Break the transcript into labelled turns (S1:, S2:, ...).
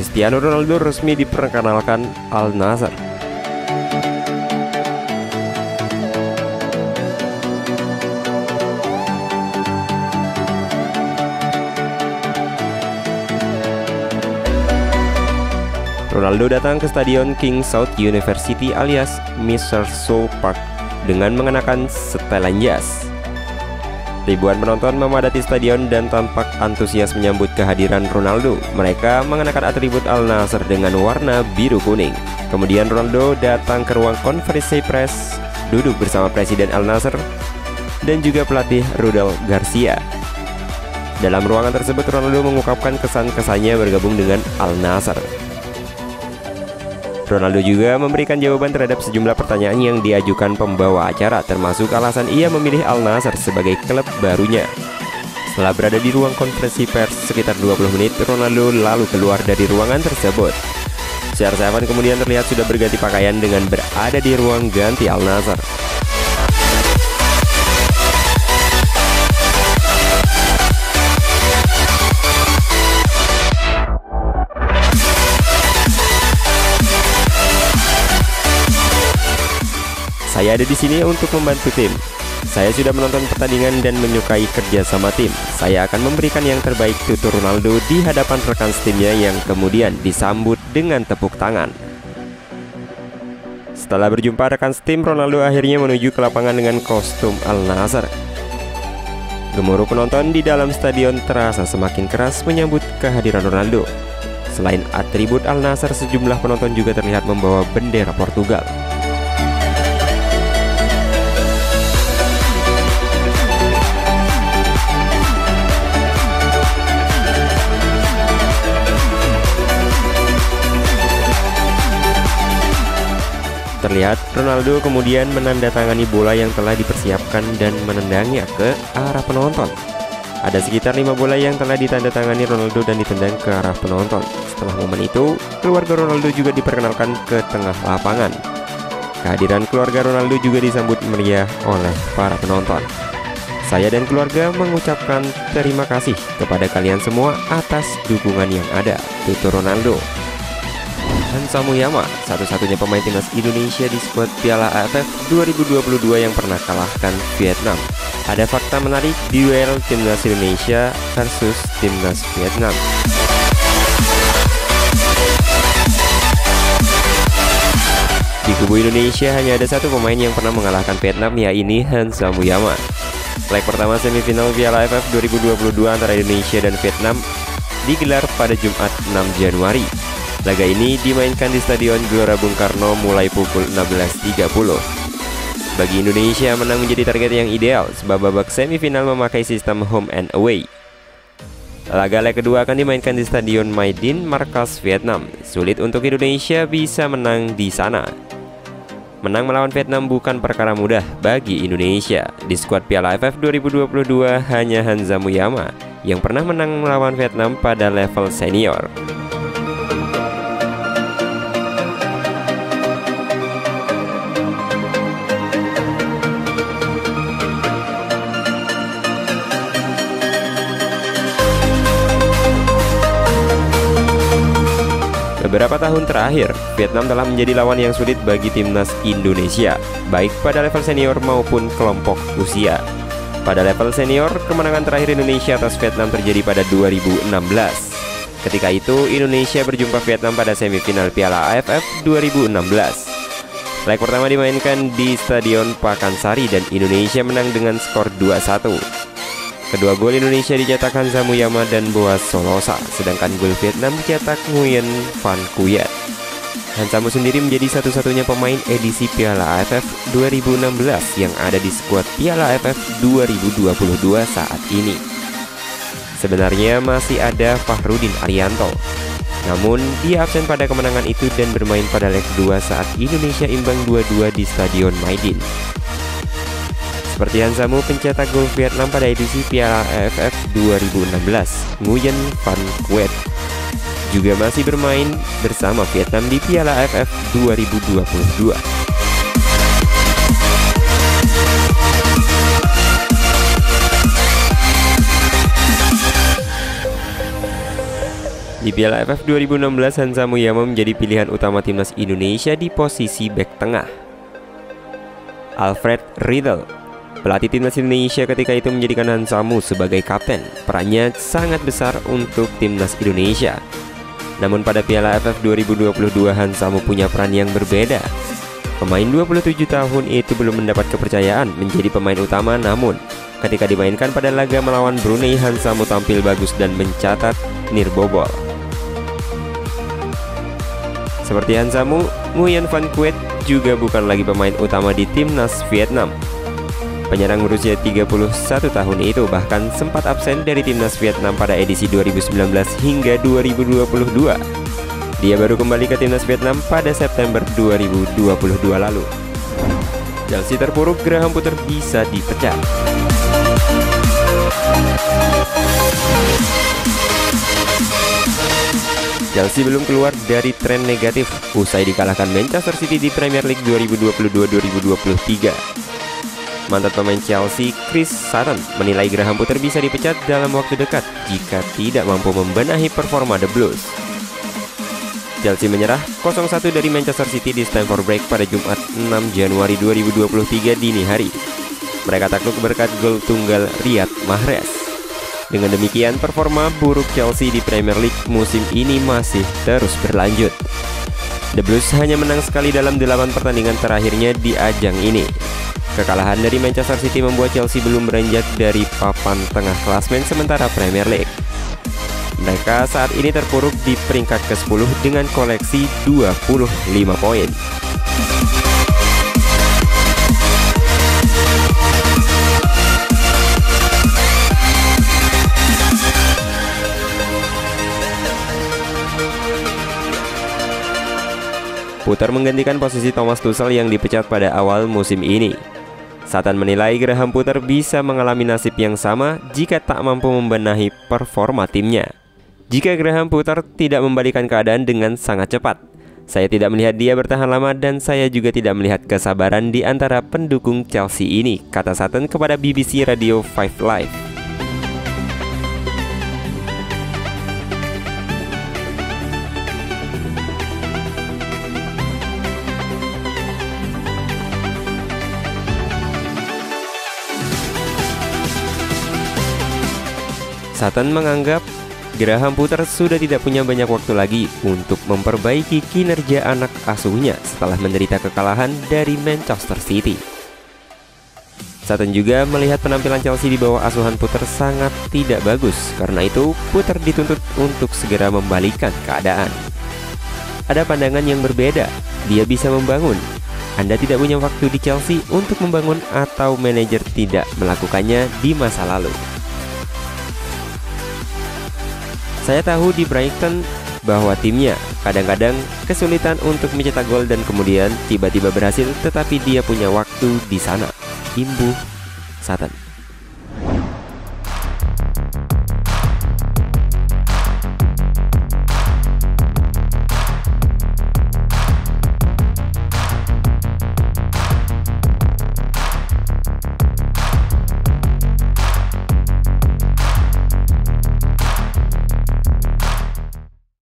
S1: Cristiano Ronaldo resmi diperkenalkan Al Nassr. Ronaldo datang ke Stadion King Saud University alias Merseyrail Park dengan mengenakan setelan jas. Ribuan penonton memadati stadion dan tampak antusias menyambut kehadiran Ronaldo. Mereka mengenakan atribut Al Nassr dengan warna biru kuning. Kemudian Ronaldo datang ke ruang konferensi pers, duduk bersama Presiden Al Nassr dan juga pelatih Rudel Garcia. Dalam ruangan tersebut Ronaldo mengungkapkan kesan-kesannya bergabung dengan Al Nassr. Ronaldo juga memberikan jawaban terhadap sejumlah pertanyaan yang diajukan pembawa acara, termasuk alasan ia memilih Al Nassr sebagai klub barunya. Setelah berada di ruang konferensi pers sekitar 20 menit, Ronaldo lalu keluar dari ruangan tersebut. CR7 kemudian terlihat sudah berganti pakaian dengan berada di ruang ganti Al Nassr. Saya ada di sini untuk membantu tim. Saya sudah menonton pertandingan dan menyukai kerja sama tim. Saya akan memberikan yang terbaik, tutur Ronaldo di hadapan rekan timnya yang kemudian disambut dengan tepuk tangan. Setelah berjumpa rekan tim, Ronaldo akhirnya menuju ke lapangan dengan kostum Al Nassr. Gemuruh penonton di dalam stadion terasa semakin keras menyambut kehadiran Ronaldo. Selain atribut Al Nassr, sejumlah penonton juga terlihat membawa bendera Portugal. Terlihat Ronaldo kemudian menandatangani bola yang telah dipersiapkan dan menendangnya ke arah penonton. Ada sekitar 5 bola yang telah ditandatangani Ronaldo dan ditendang ke arah penonton. Setelah momen itu, keluarga Ronaldo juga diperkenalkan ke tengah lapangan. Kehadiran keluarga Ronaldo juga disambut meriah oleh para penonton. Saya dan keluarga mengucapkan terima kasih kepada kalian semua atas dukungan yang ada, tutur Ronaldo. Hansa Muyama, satu-satunya pemain timnas Indonesia di skuad Piala AFF 2022 yang pernah kalahkan Vietnam. Ada fakta menarik di duel timnas Indonesia versus timnas Vietnam. Di kubu Indonesia hanya ada satu pemain yang pernah mengalahkan Vietnam, yaitu Hansa Muyama. Leg pertama semifinal Piala AFF 2022 antara Indonesia dan Vietnam digelar pada Jumat 6 Januari. Laga ini dimainkan di Stadion Gelora Bung Karno mulai pukul 16.30. Bagi Indonesia, menang menjadi target yang ideal sebab babak semifinal memakai sistem home and away. Laga leg kedua akan dimainkan di Stadion My Dinh, markas Vietnam. Sulit untuk Indonesia bisa menang di sana. Menang melawan Vietnam bukan perkara mudah bagi Indonesia. Di skuad Piala AFF 2022 hanya Hansa Muyama yang pernah menang melawan Vietnam pada level senior. Beberapa tahun terakhir, Vietnam telah menjadi lawan yang sulit bagi timnas Indonesia, baik pada level senior maupun kelompok usia. Pada level senior, kemenangan terakhir Indonesia atas Vietnam terjadi pada 2016. Ketika itu, Indonesia berjumpa Vietnam pada semifinal Piala AFF 2016. Leg pertama dimainkan di Stadion Pakansari dan Indonesia menang dengan skor 2-1. Kedua gol Indonesia dicetak Hansa Muyama dan Boaz Solosa, sedangkan gol Vietnam dicetak Nguyen Van Cuyet. Hansa Mu sendiri menjadi satu-satunya pemain edisi Piala AFF 2016 yang ada di skuad Piala AFF 2022 saat ini. Sebenarnya masih ada Fahrudin Arianto, namun dia absen pada kemenangan itu dan bermain pada leg kedua saat Indonesia imbang 2-2 di Stadion My Dinh. Seperti Hansa Mu, pencetak gol Vietnam pada edisi Piala AFF 2016, Nguyen Van Cuyet, juga masih bermain bersama Vietnam di Piala AFF 2022. Di Piala AFF 2016, Hansa Muyama menjadi pilihan utama timnas Indonesia di posisi bek tengah. Alfred Riedel, pelatih timnas Indonesia ketika itu, menjadikan Hansamu sebagai kapten. Perannya sangat besar untuk timnas Indonesia. Namun pada Piala AFF 2022, Hansamu punya peran yang berbeda. Pemain 27 tahun itu belum mendapat kepercayaan menjadi pemain utama, namun ketika dimainkan pada laga melawan Brunei, Hansamu tampil bagus dan mencatat nirbobol. Seperti Hansamu, Nguyen Van Quet juga bukan lagi pemain utama di timnas Vietnam. Penyerang berusia 31 tahun itu bahkan sempat absen dari timnas Vietnam pada edisi 2019 hingga 2022. Dia baru kembali ke timnas Vietnam pada September 2022 lalu. Chelsea terpuruk, Graham Potter bisa dipecat. Chelsea belum keluar dari tren negatif usai dikalahkan Manchester City di Premier League 2022-2023. Mantan pemain Chelsea, Chris Sutton, menilai Graham Potter bisa dipecat dalam waktu dekat jika tidak mampu membenahi performa The Blues. Chelsea menyerah 0-1 dari Manchester City di Stamford Bridge pada Jumat 6 Januari 2023 dini hari. Mereka takluk berkat gol tunggal Riyad Mahrez. Dengan demikian, performa buruk Chelsea di Premier League musim ini masih terus berlanjut. The Blues hanya menang sekali dalam 8 pertandingan terakhirnya di ajang ini. Kekalahan dari Manchester City membuat Chelsea belum beranjak dari papan tengah klasmen sementara Premier League. Mereka saat ini terpuruk di peringkat ke-10 dengan koleksi 25 poin. Potter menggantikan posisi Thomas Tuchel yang dipecat pada awal musim ini. Sutton menilai Graham Potter bisa mengalami nasib yang sama jika tak mampu membenahi performa timnya. Jika Graham Potter tidak membalikan keadaan dengan sangat cepat, saya tidak melihat dia bertahan lama dan saya juga tidak melihat kesabaran di antara pendukung Chelsea ini, kata Sutton kepada BBC Radio 5 Live. Sutton menganggap Graham Potter sudah tidak punya banyak waktu lagi untuk memperbaiki kinerja anak asuhnya setelah menderita kekalahan dari Manchester City. Sutton juga melihat penampilan Chelsea di bawah asuhan Potter sangat tidak bagus. Karena itu, Potter dituntut untuk segera membalikkan keadaan. Ada pandangan yang berbeda, dia bisa membangun. Anda tidak punya waktu di Chelsea untuk membangun atau manajer tidak melakukannya di masa lalu. Saya tahu di Brighton bahwa timnya kadang-kadang kesulitan untuk mencetak gol dan kemudian tiba-tiba berhasil, tetapi dia punya waktu di sana. Imbuh Sutton.